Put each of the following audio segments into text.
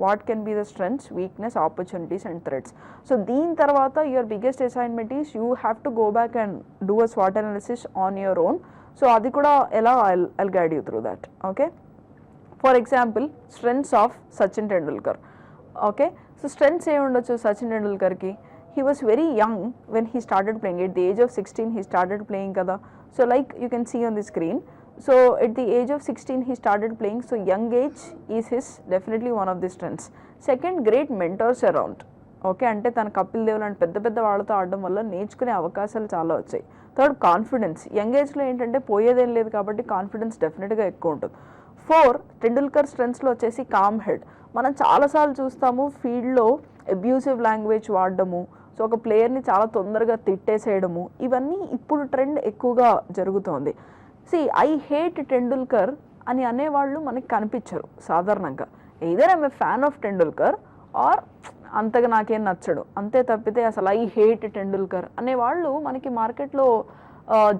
What can be the strengths, weakness, opportunities and threats. So దీని తర్వాత your biggest assignment is you have to go back and do a SWOT analysis on your own. So అది కూడా ఎలా I'll guide you through that. Okay, for example strengths of Sachin Tendulkar. Okay, so strengths ఏమి ఉండొచ్చు Sachin టెండూల్కర్కి? He was very young when he started playing. At the age of 16 he started playing kada. So like you can see on the screen, so at the age of 16 he started playing. So young age is his definitely one of the strengths. Second, great mentors around. Okay, అంటే తన కపిల్ దేవ్ లాంటి పెద్ద పెద్ద వాళ్ళతో ఆడడం వల్ల నేర్చుకునే అవకాశాలు చాలా వచ్చాయి. Third, confidence. యంగ్ ఏజ్లో ఏంటంటే పోయేదేం లేదు కాబట్టి కాన్ఫిడెన్స్ డెఫినెట్గా ఎక్కువ ఉంటుంది. ఫోర్, టెండూల్కర్ స్ట్రెంగ్స్లో వచ్చేసి కామ్ హెడ్. మనం చాలాసార్లు చూస్తాము ఫీల్డ్లో అబ్యూసివ్ లాంగ్వేజ్ వాడడము, సో ఒక ప్లేయర్ని చాలా తొందరగా తిట్టేసేయడము, ఇవన్నీ ఇప్పుడు ట్రెండ్ ఎక్కువగా జరుగుతోంది. ఐ హేట్ టెండూల్కర్ అని అనేవాళ్ళు మనకి కనిపించరు సాధారణంగా. Either I'm a fan of Tendulkar or అంతగా నాకేం నచ్చడు, అంతే తప్పితే అసలు ఐ హేట్ టెండూల్కర్ అనేవాళ్ళు మనకి మార్కెట్లో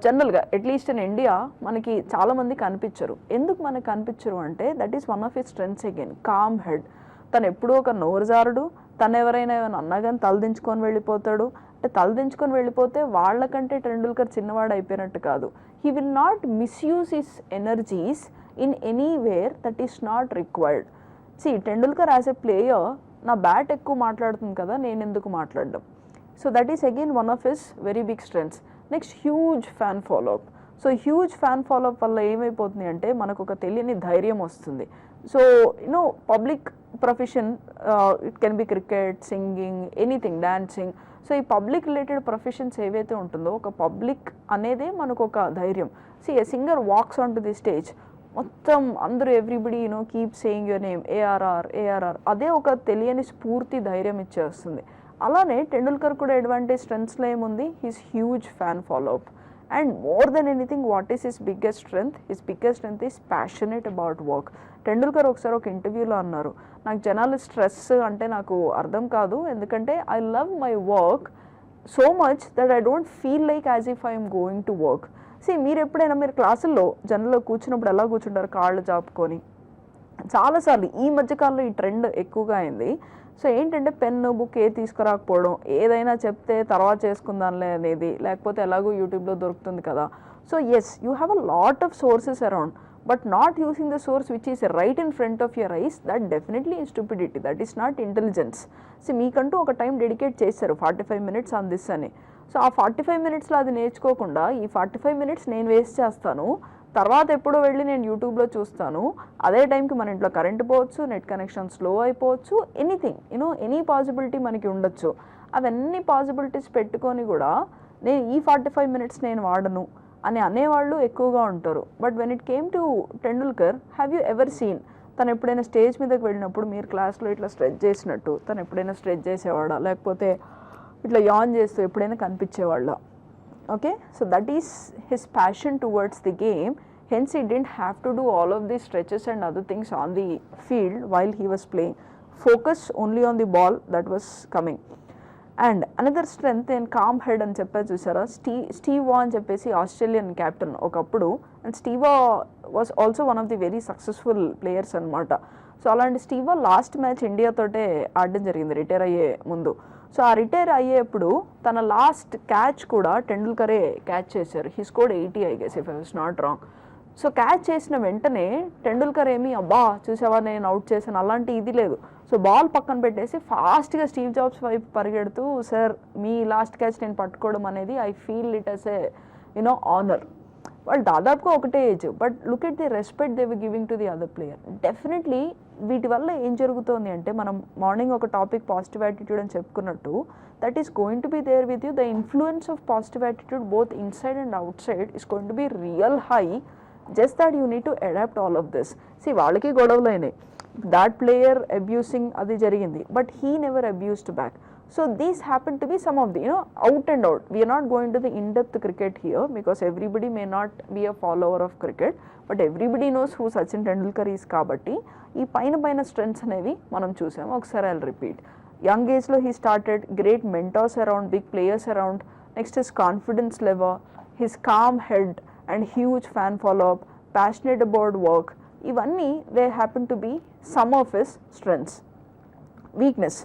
జనరల్గా అట్లీస్ట్ ఇన్ ఇండియా మనకి చాలామంది కనిపించరు. ఎందుకు మనకు కనిపించరు అంటే that is one of his strengths again, calm head. తను ఎప్పుడూ ఒక నోరుజారుడు, తను ఎవరైనా ఏమైనా అన్నా కానీ తలదించుకొని వెళ్ళిపోతాడు. అంటే తలదించుకొని వెళ్ళిపోతే వాళ్ళకంటే టెండూల్కర్ చిన్నవాడు అయిపోయినట్టు కాదు. He will not misuse his energies in anywhere that is not required. Tendulkar as a player, నా బ్యాట్ ఎక్కువ మాట్లాడుతుంది కదా, నేను ఎందుకు మాట్లాడడం? So that is again one of his very big strengths. Next, huge fan follow up. So huge fan follow up వల్ల ఏమైపోతుంది అంటే మనకు ఒక తెలియని ధైర్యం వస్తుంది. So you know public profession, it can be cricket, singing, anything, dancing. So ఈ పబ్లిక్ రిలేటెడ్ ప్రొఫెషన్స్ ఏవైతే ఉంటుందో ఒక పబ్లిక్ అనేదే మనకు ఒక ధైర్యం. ఏ singer wax on to the stage, మొత్తం అందరూ everybody keep saying your name, ARR ARR, అదే ఒక తెలియని స్ఫూర్తి, ధైర్యం ఇచ్చేస్తుంది. అలానే టెండూల్కర్ కూడా అడ్వాంటేజ్ స్ట్రెంగ్స్లో ఏముంది, his huge fan follow up. And more than anything, what is his biggest strength? His biggest strength is passionate about work. Tendulkar ఒకసారి ఒక ఇంటర్వ్యూలో అన్నారు, నాకు జనాలు స్ట్రెస్ అంటే నాకు అర్థం కాదు, ఎందుకంటే I love my work so much that I don't feel like as if I'm going to work. మీరు ఎప్పుడైనా మీరు క్లాసుల్లో జనరల్లో కూర్చున్నప్పుడు ఎలా కూర్చుంటారు? కాళ్ళు చాపుకొని. చాలాసార్లు ఈ మధ్యకాలంలో ఈ ట్రెండ్ ఎక్కువగా అయింది. సో ఏంటంటే పెన్ను, బుక్ తీసుకురాకపోవడం, ఏదైనా చెప్తే తర్వాత చేసుకుందాంలే అనేది, లేకపోతే ఎలాగో యూట్యూబ్లో దొరుకుతుంది కదా. So yes, you have a lot of sources around, but not using the source which is right in front of your eyes, that definitely is stupidity, that is not intelligence. మీకంటూ ఒక టైం డెడికేట్ చేశారు 45 minutes on this అని. So ఆ 45 minutesలో అది నేర్చుకోకుండా ఈ 45 minutes నేను waste చేస్తాను, తర్వాత ఎప్పుడో వెళ్ళి నేను యూట్యూబ్లో చూస్తాను, అదే టైంకి మన ఇంట్లో కరెంట్ పోవచ్చు, నెట్ కనెక్షన్ స్లో అయిపోవచ్చు, ఎనీథింగ్ ఎనీ పాసిబిలిటీ మనకి ఉండొచ్చు. అవన్నీ పాసిబిలిటీస్ పెట్టుకొని కూడా నేను ఈ 45 minutes నేను వాడను అని అనేవాళ్ళు ఎక్కువగా ఉంటారు. But when it came to Tendulkar, have you ever seen తను ఎప్పుడైనా స్టేజ్ మీదకి వెళ్ళినప్పుడు మీరు క్లాస్లో ఇట్లా స్ట్రెచ్ చేసినట్టు తను ఎప్పుడైనా స్ట్రెచ్ చేసేవాడా, లేకపోతే ఇట్లా యాన్ చేస్తూ ఎప్పుడైనా కనిపించేవాళ్ళ? Okay, so that is his passion towards the game. Hence he didn't have to do all of these stretches and other things on the field while he was playing. Focus only on the ball that was coming. And another strength నేను com head అని చెప్పేసి చూసారా, Steve Waugh అని చెప్పేసి Australian captain ఒకప్పుడు. And Steve Waugh was also one of the very successful players అనమాట. So అలాంటి Steve Waugh last match ఇండియాతోటే ఆడడం జరిగింది రిటైర్ అయ్యే ముందు. సో ఆ రిటైర్ అయ్యేప్పుడు తన లాస్ట్ క్యాచ్ కూడా టెండూల్కరే క్యాచ్ చేశారు. He scored 80 I guess if I was not wrong. So catch చేసిన వెంటనే టెండూల్కర్ ఏమి అబ్బా చూసావా నేను అవుట్ చేశాను అలాంటి ఇది లేదు. సో బాల్ పక్కన పెట్టేసి ఫాస్ట్గా స్టీవ్ జాబ్స్ వైపు పరిగెడుతూ, సార్ మీ లాస్ట్ క్యాచ్ నేను పట్టుకోవడం అనేది I feel it as a honour. వాళ్ళు దాదాపుగా ఒకటే age, but look at the respect they were giving to the other player. Definitely వీటి వల్ల ఏం జరుగుతుంది అంటే, మనం మార్నింగ్ ఒక టాపిక్ పాజిటివ్ యాటిట్యూడ్ అని చెప్పుకున్నట్టు, that is going to be there with you. The influence of positive attitude both inside and outside is going to be real high. Just that you need to adapt all of this. వాళ్ళకి గొడవలు అయినాయి, that player abusing అది జరిగింది, but he never abused back. So these happen to be some of the out and out. We are not going to the in-depth cricket here because everybody may not be a follower of cricket, but everybody knows who Sachin Tendulkar is కాబట్టి ఈ పైన strengths అనేవి మనం చూసాము. ఒకసారి I'll repeat. Young age లో he started, great mentors around, big players around. Next is confidence level, his calm head and huge fan follow-up, passionate about work. ఇవన్నీ they happen to be some of his strengths. Weakness.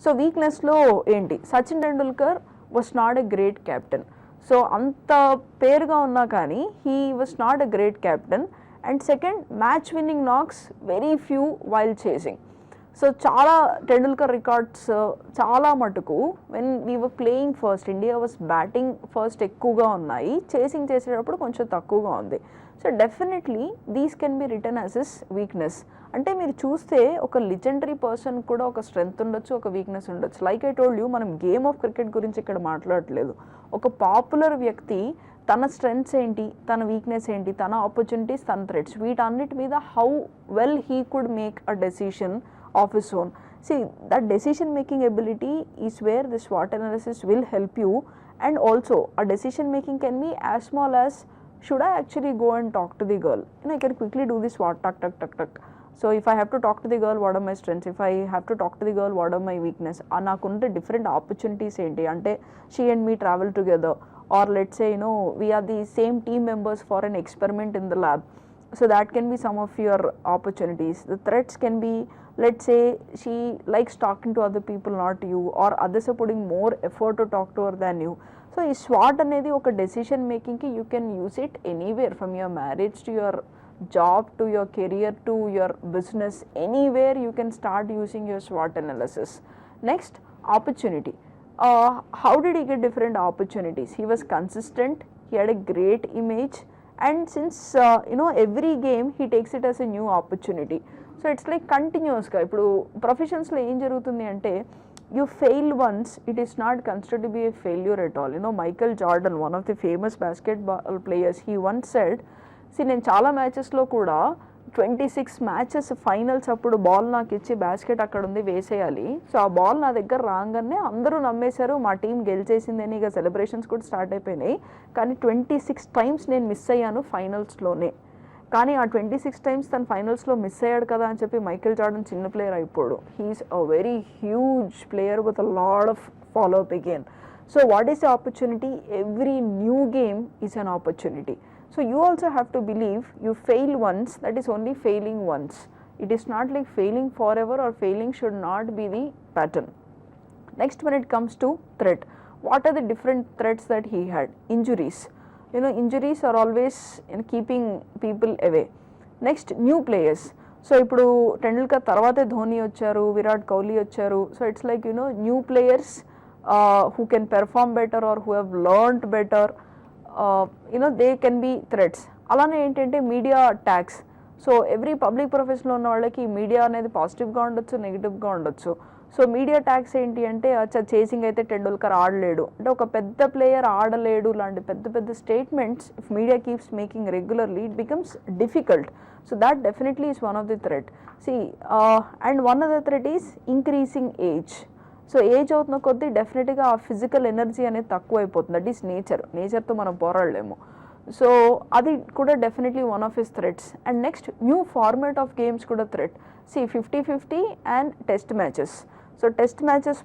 So వీక్నెస్లో ఏంటి, Sachin Tendulkar was not a great captain. So అంత పేరుగా ఉన్నా కానీ he was not a great captain. And second, match winning knocks very few while chasing. So చాలా Tendulkar records చాలా మటుకు when we were playing first, India was batting first ఎక్కువగా ఉన్నాయి, chasing చేసేటప్పుడు కొంచెం తక్కువగా ఉంది. So definitely these can B return as is weakness. అంటే మీరు చూస్తే ఒక లిజెండరీ పర్సన్ కూడా ఒక స్ట్రెంగ్త్ ఉండొచ్చు, ఒక వీక్నెస్ ఉండొచ్చు. లైక్ ఐ టోల్డ్ యూ, మనం గేమ్ ఆఫ్ క్రికెట్ గురించి ఇక్కడ మాట్లాడట్లేదు. ఒక పాపులర్ వ్యక్తి తన స్ట్రెంగ్త్స్ ఏంటి, తన వీక్నెస్ ఏంటి, తన ఆపర్చునిటీస్, తన థ్రెట్స్, వీటన్నిటి మీద how well he could make a decision of his own. See, that decision making ability is where the SWOT analysis will help you. And also a decision making can be as small as, should I actually go and talk to the girl? I can quickly do this SWOT, tuck tuck tuck tuck. So if I have to talk to the girl, what are my strengths? If I have to talk to the girl, what are my weakness? Nakunde different opportunities enti ante she and me travel together, or let's say we are the same team members for an experiment in the lab. So that can be some of your opportunities. The threats can be, let's say she likes talking to other people, not you, or others are putting more effort to talk to her than you. So ఈ SWOT అనేది ఒక decision మేకింగ్కి you can use it anywhere, from your marriage to your job to your career to your business, anywhere you can start using your SWOT analysis. Next, opportunity. How did he get different opportunities? He was consistent, he had a great image, and since every game he takes it as a new opportunity. So it's like కంటిన్యూస్గా. ఇప్పుడు ప్రొఫెషన్స్లో ఏం జరుగుతుంది అంటే, you fail once, it is not considered to be A failure at all. Michael Jordan, one of the famous basketball players, he once said, నేను చాలా మ్యాచెస్లో కూడా 26 matches finals అప్పుడు ball నాకు ఇచ్చి బాస్కెట్ అక్కడ ఉంది వేసేయాలి, సో ఆ బాల్ నా దగ్గర రాగానే అందరూ నమ్మేశారు మా టీం గెలిచేసిందని, ఇక సెలబ్రేషన్స్ కూడా స్టార్ట్ అయిపోయినాయి. కానీ 26 టైమ్స్ నేను మిస్ అయ్యాను ఫైనల్స్లోనే. కానీ ఆ 26 టైమ్స్ తను ఫైనల్స్లో మిస్ అయ్యాడు కదా అని చెప్పి మైకేల్ జార్డన్ చిన్న ప్లేయర్ అయిపోడు. He is a very huge player with a lot of follow up again. So what is the opportunity? Every new game is an opportunity. So you also have to believe you fail once, that is only failing once. It is not like failing forever, or failing should not be the pattern. Next, when it comes to threat, what are the different threats that he had? Injuries. Injuries are always keeping people away. Next, new players. So ఇప్పుడు టెండూల్కర్ తర్వాతే ధోని వచ్చారు, విరాట్ కోహ్లీ వచ్చారు. So it's like new players who can perform better or who have learned better. They can be threats. అలానే ఏంటంటే media attacks. So every public ప్రొఫెషన్లో ఉన్న వాళ్ళకి media అనేది పాజిటివ్గా ఉండొచ్చు, నెగిటివ్గా ఉండొచ్చు. సో మీడియా ట్యాక్స్ ఏంటి అంటే, చేసింగ్ అయితే టెండూల్కర్ ఆడలేడు, అంటే ఒక పెద్ద ప్లేయర్ ఆడలేడు లాంటి పెద్ద పెద్ద statements if media keeps making regularly, it becomes difficult. So that definitely is one of the threat. And one of the threat is increasing age. So age అవుతున్న కొద్దీ డెఫినెట్గా ఆ ఫిజికల్ ఎనర్జీ అనేది తక్కువ అయిపోతుంది. దట్ ఈస్ నేచర్తో మనం పోరాడలేము. So అది కూడా definitely one of his threats. And next, new format of games కూడా threat. 50-50 and test matches. So test matches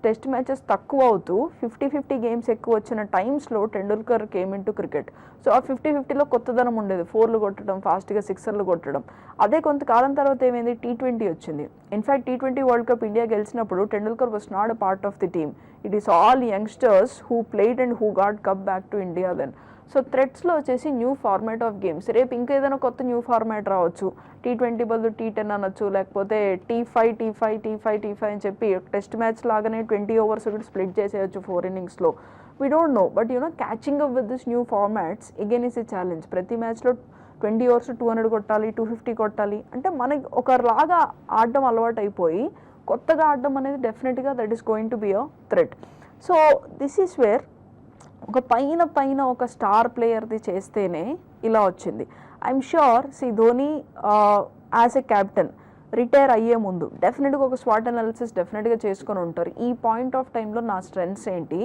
test matches తక్కువ అవుతూ 50-50 గేమ్స్ ఎక్కువ వచ్చిన టైమ్స్లో Tendulkar came in to cricket. So ఆ 50-50లో కొత్తదనం ఉండేది, 4లు కొట్టడం, ఫాస్ట్గా 6లు కొట్టడం. అదే కొంతకాలం తర్వాత ఏమైంది, T20 వచ్చింది. In fact T20 world cup India గెలిచినప్పుడు Tendulkar was not a part of the team. It is all youngsters who played and who got cup back to India then. So థ్రెట్స్లో వచ్చేసి న్యూ ఫార్మాట్ ఆఫ్ గేమ్స్. రేపు ఇంకా ఏదైనా కొత్త new format రావచ్చు. T20 బదులు T10 అనొచ్చు, లేకపోతే T5 అని చెప్పి టెస్ట్ మ్యాచ్ లాగానే 20 ఓవర్స్ కూడా స్ప్లిట్ చేసేయచ్చు 4 innings. We don't know, but catching up with this new formats again is a challenge. ప్రతి మ్యాచ్లో 20 ఓవర్స్ 200 కొట్టాలి, 250 కొట్టాలి అంటే మనకి ఒకలాగా ఆడడం అలవాటు అయిపోయి కొత్తగా ఆడడం అనేది డెఫినెట్గా that is going to be a threat. So this is where ఒక పైన ఒక స్టార్ ప్లేయర్ది చేస్తేనే ఇలా వచ్చింది. I'm sure Dhoni as a captain retire అయ్యే ముందు డెఫినెట్గా ఒక SWOT అనాలిసిస్ డెఫినెట్గా చేసుకొని ఉంటారు. ఈ పాయింట్ ఆఫ్ టైంలో నా స్ట్రెంగ్స్ ఏంటి,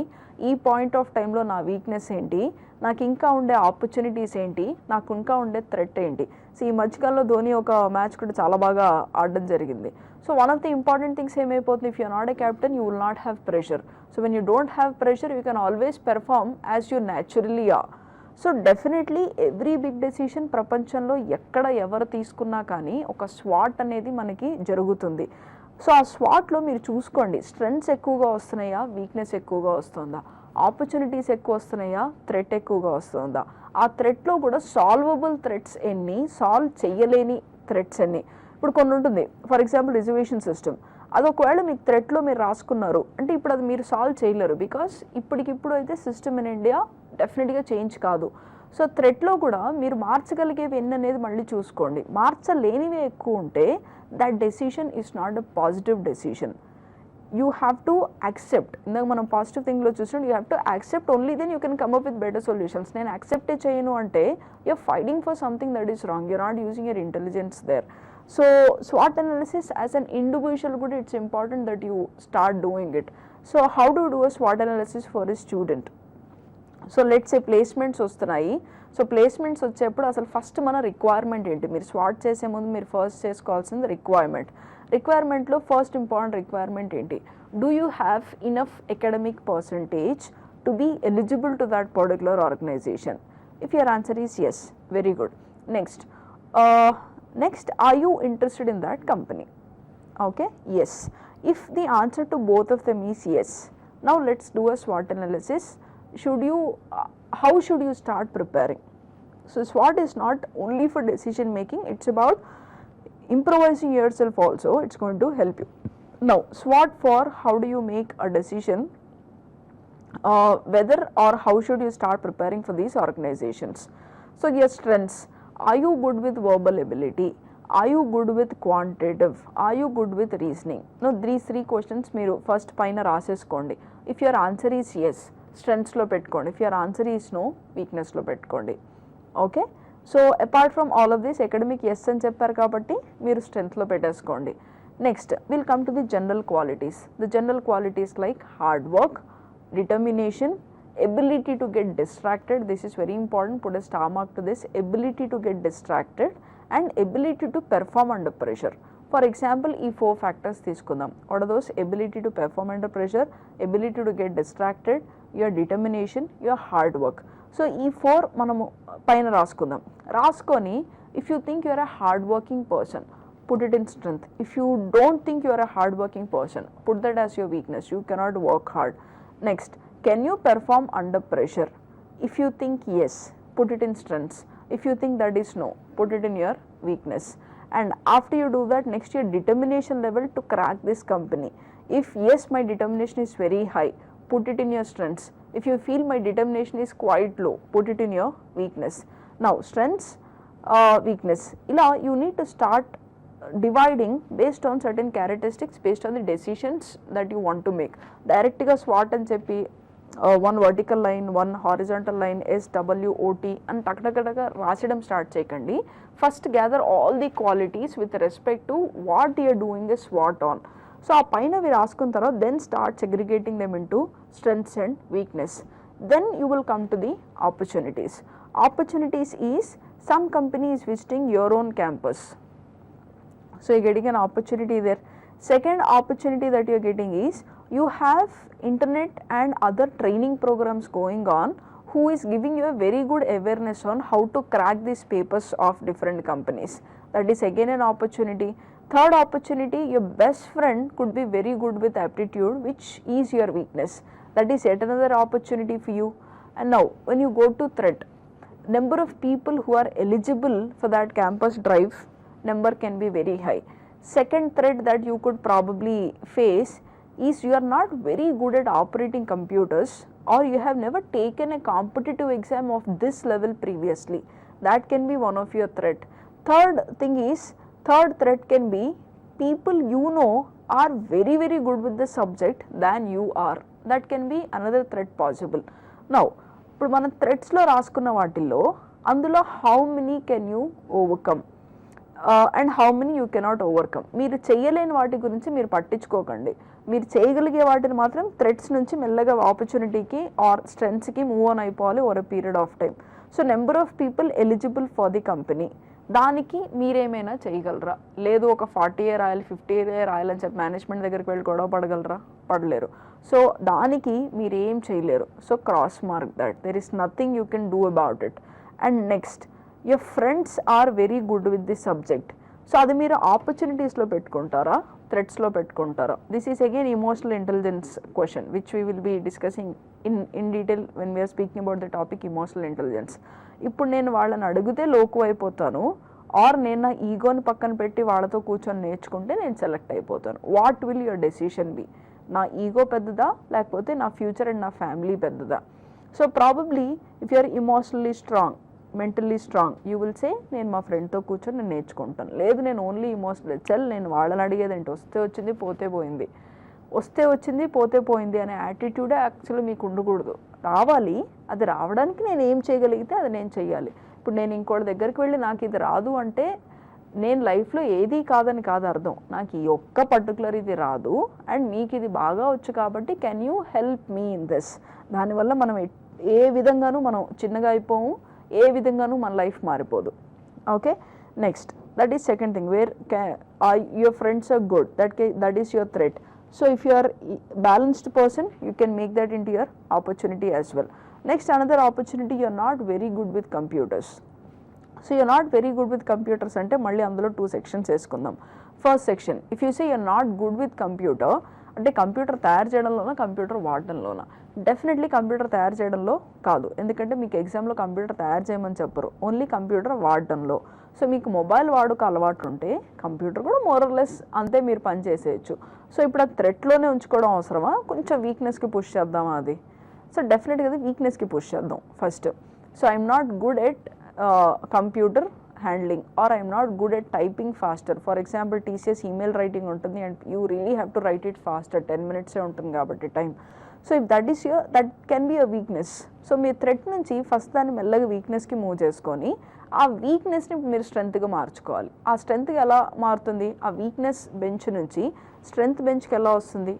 ఈ పాయింట్ ఆఫ్ టైంలో నా వీక్నెస్ ఏంటి, నాకు ఇంకా ఉండే ఆపర్చునిటీస్ ఏంటి, నాకు ఇంకా ఉండే థ్రెట్ ఏంటి. సో ఈ మధ్యకాలంలో ధోని ఒక మ్యాచ్ కూడా చాలా బాగా ఆడడం జరిగింది. So one of the important things ఏమైపోతుంది, if you are not a captain you will not have pressure. So when you don't have pressure you can always perform as you naturally are. So definitely every big decision ప్రపంచంలో ఎక్కడ ఎవరు తీసుకున్నా కానీ ఒక SWOT అనేది మనకి జరుగుతుంది. So ఆ స్వాట్లో మీరు చూసుకోండి, స్ట్రెంగ్త్స్ ఎక్కువగా వస్తున్నాయా, వీక్నెస్ ఎక్కువగా వస్తుందా, ఆపర్చునిటీస్ ఎక్కువ వస్తున్నాయా, థ్రెట్ ఎక్కువగా వస్తుందా, ఆ థ్రెట్లో కూడా సాల్వబుల్ థ్రెట్స్ ఎన్ని, సాల్వ్ చేయలేని థ్రెట్స్ ఎన్ని. ఇప్పుడు కొన్ని ఉంటుంది, ఫర్ ఎగ్జాంపుల్ రిజర్వేషన్ సిస్టమ్, అది ఒకవేళ మీకు థ్రెట్లో మీరు రాసుకున్నారు అంటే ఇప్పుడు అది మీరు సాల్వ్ చేయలేరు, బికాస్ ఇప్పటికిప్పుడు అయితే సిస్టమ్ ఇన్ ఇండియా డెఫినెట్గా చేంజ్ కాదు. సో థ్రెట్లో కూడా మీరు మార్చగలిగేవి ఎన్ని అనేది మళ్ళీ చూసుకోండి. మార్చలేనివి ఎక్కువ ఉంటే that decision is not a positive decision. You have to accept, ఇందాక మనం పాజిటివ్ థింగ్లో చూసినట్టు you have to accept, only then you can come up with better solutions. నేను యాక్సెప్టే చేయను అంటే you're fighting for something that is wrong, you're not using your intelligence there. So SWOT analysis as an individual good, it's important that you start doing it. So how to do a SWOT analysis for a student? So let's say placements వస్తున్నాయి. So placements వచ్చేప్పుడు అసలు first మన requirement ఏంటి, మీరు swat చేసే ముందు మీరు first చేసుకోవాల్సింది రిక్వైర్మెంట్. రిక్వైర్మెంట్లో ఫస్ట్ ఇంపార్టెంట్ రిక్వైర్మెంట్ ఏంటి, do you have enough academic percentage to be eligible to that particular organisation. If your answer is yes, very good. Next, are you interested in that company? Okay, yes. If the answer to both of them is yes, now let's do a SWOT analysis. How should you start preparing? So SWOT is not only for decision making, it's about improvising yourself also, it's going to help you. Now SWOT for how do you make a decision, whether or how should you start preparing for these organizations. So your strengths, are you good with verbal ability, are you good with quantitative, are you good with reasoning? Now these three questions మీరు first పైన రాసేసుకోండి. If your answer is yes, స్ట్రెంగ్త్స్లో పెట్టుకోండి. If your answer is no, వీక్నెస్లో పెట్టుకోండి. Okay, so apart from all of this academic yes అని చెప్పారు కాబట్టి మీరు స్ట్రెంగ్త్లో పెట్టేసుకోండి. Next will come to the general qualities. The general qualities like hard work, determination, ability to get distracted, this is very important, put a star mark to this, ability to get distracted and ability to perform under pressure. For example, ఈ 4 factors తీసుకుందాం. What are those? Ability to perform under pressure, ability to get distracted, your determination, your hard work. So ఈ 4 మనము పైన రాసుకుందాం. రాసుకొని if you think you are a hard working person, put it in strength. If you don't think you are a hard working person, put that as your weakness, you cannot work hard. Next, can you perform under pressure? If you think yes, put it in strengths. If you think that is no, put it in your weakness. And after you do that, next your determination level to crack this company. If yes, my determination is very high, put it in your strengths. If you feel my determination is quite low, put it in your weakness. Now strengths, weakness, ila you need to start dividing based on certain characteristics, based on the decisions that you want to make. Direct ga SWOT అని చెప్పి one vertical line, one horizontal line, SWOT and టక్టగా రాసడం start చేయకండి. First gather all the qualities with respect to what you're doing a SWOT on. So ఆ పైన మీరు రాసుకున్న తర్వాత then start segregating them into strengths and weakness. Then you will come to the opportunities. Opportunities is some company is visiting your own campus. So you're getting an opportunity there. Second opportunity that you're getting is you have internet and other training programs going on who is giving you a very good awareness on how to crack these papers of different companies. That is again an opportunity. Third opportunity, your best friend could be very good with aptitude, which is your weakness. That is yet another opportunity for you. And now when you go to threat, number of people who are eligible for that campus drive number can be very high. Second threat that you could probably face is you are not very good at operating computers, or you have never taken a competitive exam of this level previously. That can be one of your threat. Third threat can be people you know are very good with the subject than you are. That can be another threat possible. Now ఇప్పుడు మన థ్రెట్స్లో రాసుకున్న వాటిల్లో అందులో how many can you overcome and how many you cannot overcome. మీరు చేయలేని వాటి గురించి మీరు పట్టించుకోకండి. మీరు చేయగలిగే వాటిని మాత్రం థ్రెట్స్ నుంచి మెల్లగా ఆపర్చునిటీకి ఆర్ స్ట్రెంగ్త్స్కి మూవ్ ఆన్ అయిపోవాలి over a period of time. So number of people eligible for the company, దానికి మీరేమైనా చేయగలరా? లేదు ఒక 40 రాయాలి 50 రాయాలని చెప్పి మేనేజ్మెంట్ దగ్గరికి వెళ్ళి గొడవ పడగలరా? పడలేరు. సో దానికి మీరేం చేయలేరు. So cross mark that, there is nothing you can do about it. And next, your friends are very good with this subject. So అది మీరు ఆపర్చునిటీస్లో పెట్టుకుంటారా, థ్రెట్స్లో పెట్టుకుంటారా? This is again emotional intelligence question which we will be discussing in detail when we're speaking about the topic emotional intelligence. ఇప్పుడు నేను వాళ్ళని అడిగితే లోకు అయిపోతాను, ఆర్ నేను నా ఈగోని పక్కన పెట్టి వాళ్ళతో కూర్చొని నేర్చుకుంటే నేను సెలెక్ట్ అయిపోతాను. What will your decision be? నా ఈగో పెద్దదా, లేకపోతే నా ఫ్యూచర్ అండ్ నా ఫ్యామిలీ పెద్దదా? So probably if you are emotionally strong, mentally strong, you will say నేను మా ఫ్రెండ్తో కూర్చొని నేను నేర్చుకుంటాను. లేదు నేను ఓన్లీ ఇమోషనల్, చల్ నేను వాళ్ళని అడిగేదేంటి, వస్తే వచ్చింది పోతే పోయింది, వస్తే వచ్చింది పోతే పోయింది అనే యాటిట్యూడే యాక్చువల్లీ మీకు ఉండకూడదు. రావాలి, అది రావడానికి నేను ఏం చేయగలిగితే అది నేను చెయ్యాలి. ఇప్పుడు నేను ఇంకోటి దగ్గరికి వెళ్ళి నాకు ఇది రాదు అంటే నేను లైఫ్లో ఏది కాదని కాదు అర్థం, నాకు ఈ ఒక్క పర్టికులర్ ఇది రాదు అండ్ మీకు ఇది బాగా వచ్చు కాబట్టి can you help me in this. దానివల్ల మనం ఏ విధంగానూ మనం చిన్నగా అయిపోము, ఏ విధంగానూ మన లైఫ్ మారిపోదు. Okay, next that is second thing where your friends are good, that is your threat. So if you are balanced person you can make that into your opportunity as well. Next another opportunity, you are not very good with computers. So you are not very good with computers అంటే మళ్ళీ అందులో 2 sections వేసుకుందాం. First section, if you say you are not good with computer అంటే computer తయారు చేయడంలోనా computer వాడడంలోనా? Definitely computer తయారు చేయడంలో కాదు, ఎందుకంటే మీకు ఎగ్జామ్లో కంప్యూటర్ తయారు చేయమని చెప్పరు, ఓన్లీ కంప్యూటర్ వాడడంలో. సో మీకు మొబైల్ వాడుక అలవాటు ఉంటే కంప్యూటర్ కూడా మోరల్లెస్ అంతే మీరు పని చేసేయచ్చు. సో ఇప్పుడు అది థ్రెట్లోనే ఉంచుకోవడం అవసరమా, కొంచెం వీక్నెస్కి పుష్ చేద్దామా అది? సో డెఫినెట్గా అది వీక్నెస్కి పుష్ చేద్దాం first. So I'm not good at computer handling or I'm not good at typing faster. For example TCS email writing ఉంటుంది and you really have to write it faster, 10 minutesే ఉంటుంది కాబట్టి time. So if that is your, that can be a weakness. సో మీ threat నుంచి first దాన్ని మెల్లగా వీక్నెస్కి move చేసుకొని ఆ వీక్నెస్ని మీరు స్ట్రెంత్గా మార్చుకోవాలి. ఆ స్ట్రెంత్గా ఎలా మారుతుంది? ఆ వీక్నెస్ బెంచ్ నుంచి స్ట్రెంత్ బెంచ్కి ఎలా వస్తుంది?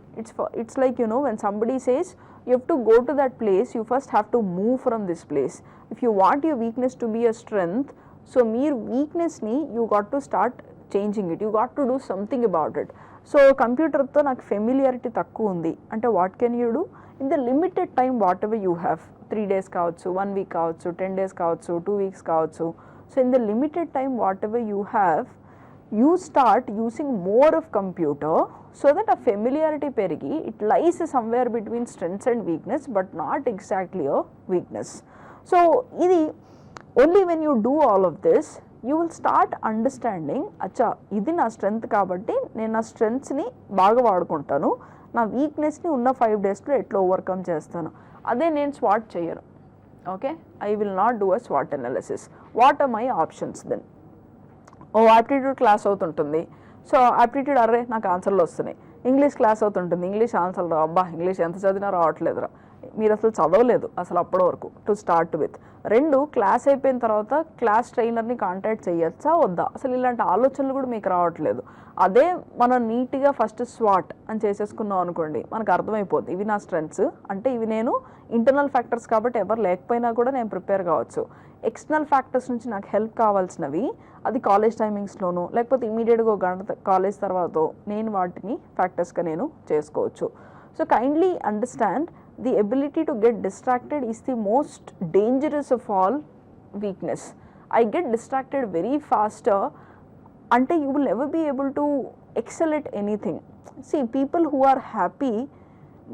It's like you know when somebody says you have to go to that place, you first have to move from this place. If you want your weakness to be a strength, so mere weakness ni you got to start changing it, you got to do something about it. So computer tho నాకు familiarity తక్కువ ఉంది అంటే what can you do? In the limited time whatever you have, 3 days కావచ్చు, 1 week కావచ్చు, 10 days కావచ్చు, 2 weeks కావచ్చు. So in the limited time whatever you have, you start using more of computer so that a familiarity perigi, it lies somewhere between strengths and weakness but not exactly a weakness. So idi only when you do all of this you will start understanding, acha idi na strength kabatti nenu na strengths ni baga vadukuntanu, na weakness ni unna 5 days lo etla overcome chestanu. Ade nenu SWOT cheyanu. Okay, I will not do a SWOT analysis. What are my options then? ఓ aptitude class అవుతుంటుంది, so aptitude అర్రే నాకు ఆన్సర్లు వస్తున్నాయి. English class అవుతుంటుంది, English ఆన్సర్లు రావు. అబ్బా English ఎంత చదివినా రావట్లేదురా, మీరు అసలు చదవలేదు అసలు అప్పటి వరకు టు స్టార్ట్ విత్. 2 క్లాస్ అయిపోయిన తర్వాత క్లాస్ ట్రైనర్ని కాంటాక్ట్ చేయొచ్చా వద్దా, అసలు ఇలాంటి ఆలోచనలు కూడా మీకు రావట్లేదు. అదే మనం నీట్గా ఫస్ట్ స్వాట్ అని చేసేసుకున్నాం అనుకోండి, మనకు అర్థమైపోద్ది ఇవి నా స్ట్రెంగ్త్స్ అంటే ఇవి నేను ఇంటర్నల్ ఫ్యాక్టర్స్ కాబట్టి ఎవరు లేకపోయినా కూడా నేను ప్రిపేర్ కావచ్చు. ఎక్స్టర్నల్ ఫ్యాక్టర్స్ నుంచి నాకు హెల్ప్ కావాల్సినవి అది కాలేజ్ టైమింగ్స్లోనూ లేకపోతే ఇమీడియట్గా 1 గంట కాలేజ్ తర్వాత నేను వాటిని ఫ్యాక్టర్స్గా నేను చేసుకోవచ్చు. So kindly understand the ability to get distracted is the most dangerous of all weakness. I get distracted very faster until you will never be able to excel at anything. See, people who are happy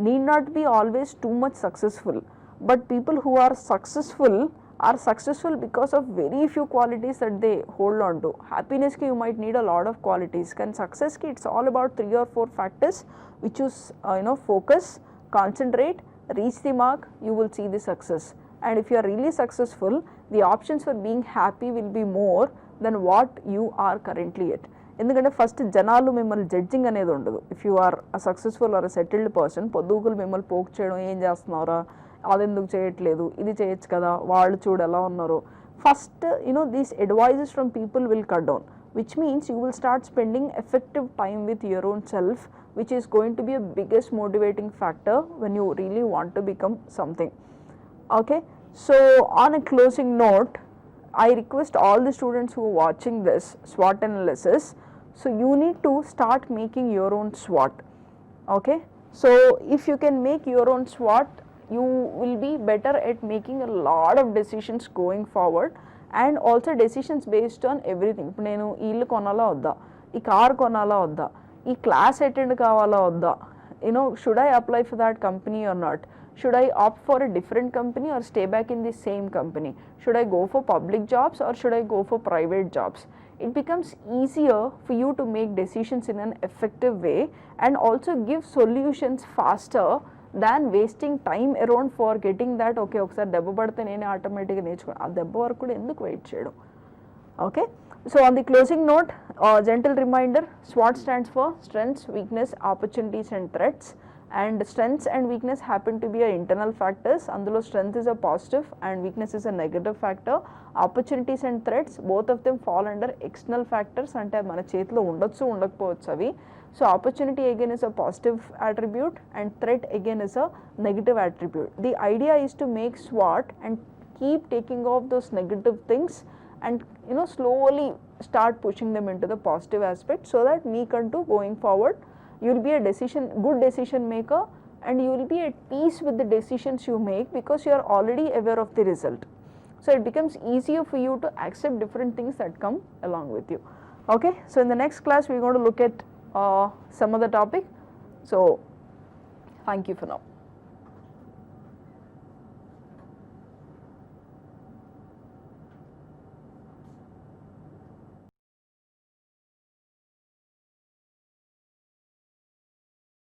need not be always too much successful, but people who are successful because of very few qualities that they hold on to. Happiness ki you might need a lot of qualities, and success ki it's all about 3 or 4 factors which you focus, concentrate, reach the mark, you will see the success. And if you are really successful, the options for being happy will be more than what you are currently at. ఎందుకంటే first జనాలు మిమ్మల్ని judging అనేది ఉండదు. If you are a successful or a settled person, పొద్దుగులు మిమ్మల్ని poke చేయడం, ఏం చేస్తున్నారా, అది ఎందుకు చేయట్లేదు, ఇది చేయొచ్చు కదా, వాళ్ళు చూడు ఎలా ఉన్నారు. First these advices from people will cut down, which means you will start spending effective time with your own self, which is going to be a biggest motivating factor when you really want to become something. Okay, so on a closing note, I request all the students who are watching this SWOT analysis, so you need to start making your own SWOT. Okay, so if you can make your own SWOT, you will be better at making a lot of decisions going forward, and also decisions based on everything. ఇప్పుడు నేను ఈ ఇల్లు కొనాలా వద్దా, ఈ car కొనాలా వద్దా, ఈ క్లాస్ అటెండ్ కావాలా వద్దా, should I apply for that company or not, should I opt for a different company or stay back in the same company, should I go for public jobs or should I go for private jobs. It becomes easier for you to make decisions in an effective way and also give solutions faster than wasting time around for getting that, okay ఒకసారి దెబ్బ పడితే నేనే ఆటోమేటిక్గా నేర్చుకున్నాను, ఆ దెబ్బ వరకు కూడా ఎందుకు వెయిట్ చేయడం. Okay, so on the closing note, gentle reminder, SWOT stands for strengths, weakness, opportunities and threats. And strengths and weakness happen to be internal factors. అందులో strength is a positive and weakness is a negative factor. Opportunities and threats, both of them fall under external factors, అంటే మన చేతిలో ఉండొచ్చు ఉండకపోవచ్చు అవి. So opportunity again is a positive attribute and threat again is a negative attribute. The idea is to make SWOT and keep taking off those negative things and slowly start pushing them into the positive aspect, so that meekantu going forward you will be a good decision maker and you will be at peace with the decisions you make because you are already aware of the result. So it becomes easier for you to accept different things that come along with you. Okay, so in the next class we are going to look at some other topic. So thank you for now.